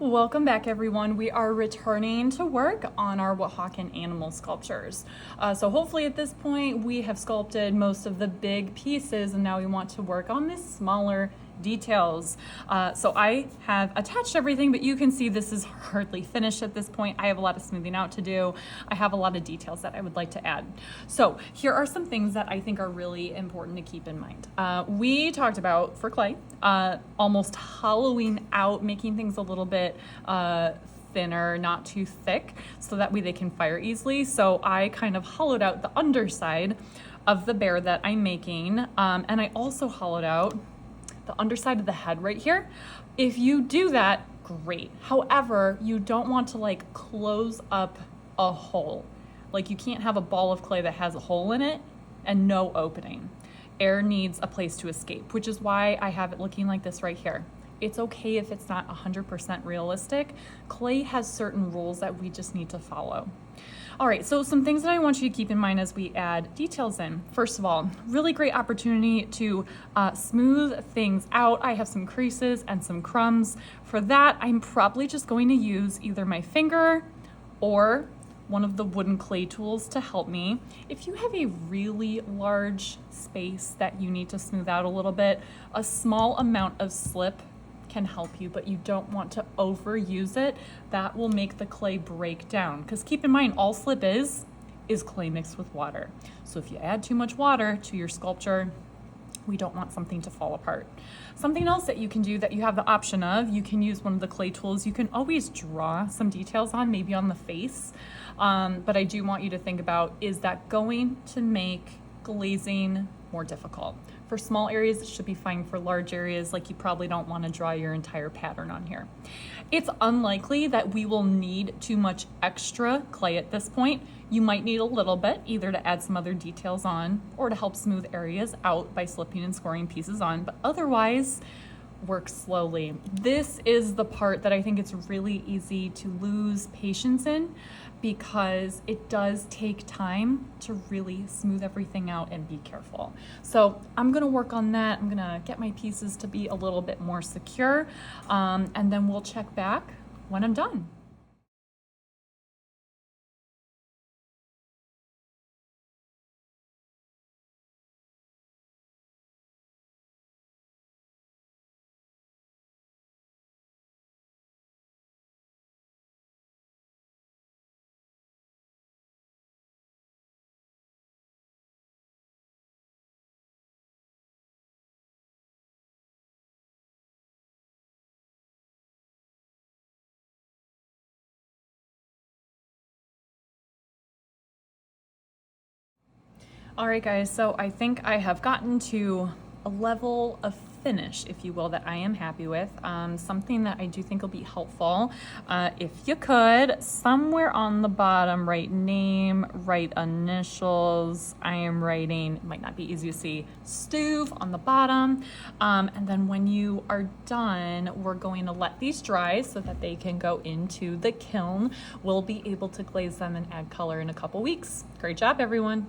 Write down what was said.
Welcome back, everyone. We are returning to work on our Oaxacan animal sculptures. So hopefully at this point we have sculpted most of the big pieces, and now we want to work on the smaller details. So I have attached everything, but you can see this is hardly finished at this point. I have a lot of smoothing out to do. I have a lot of details that I would like to add. So here are some things that I think are really important to keep in mind. We talked about, for clay, almost hollowing out, making things a little bit thinner, not too thick, so that way they can fire easily. So I kind of hollowed out the underside of the bear that I'm making, and I also hollowed out the underside of the head right here. If you do that, great. However, you don't want to like close up a hole. Like you can't have a ball of clay that has a hole in it and no opening. Air needs a place to escape, which is why I have it looking like this right here. It's okay if it's not 100% realistic. Clay has certain rules that we just need to follow. All right, so some things that I want you to keep in mind as we add details in. First of all, really great opportunity to smooth things out. I have some creases and some crumbs. For that, I'm probably just going to use either my finger or one of the wooden clay tools to help me. If you have a really large space that you need to smooth out a little bit, a small amount of slip can help you, but you don't want to overuse it. That will make the clay break down, because keep in mind, all slip is clay mixed with water. So if you add too much water to your sculpture, we don't want something to fall apart. Something else that you can do that you have the option of, you can use one of the clay tools. You can always draw some details on, maybe on the face. But I do want you to think about, is that going to make glazing more difficult? For small areas, it should be fine. For large areas, like you probably don't want to draw your entire pattern on here. It's unlikely that we will need too much extra clay at this point. You might need a little bit, either to add some other details on or to help smooth areas out by slipping and scoring pieces on, but otherwise, work slowly. This is the part that I think it's really easy to lose patience in, because it does take time to really smooth everything out and be careful. So I'm gonna work on that. I'm gonna get my pieces to be a little bit more secure, and then we'll check back when I'm done. All right, guys, so I think I have gotten to a level of finish, if you will, that I am happy with. Something that I do think will be helpful. If you could, somewhere on the bottom, write name, write initials. I am writing, it might not be easy to see, Stuve on the bottom. And then when you are done, we're going to let these dry so that they can go into the kiln. We'll be able to glaze them and add color in a couple weeks. Great job, everyone.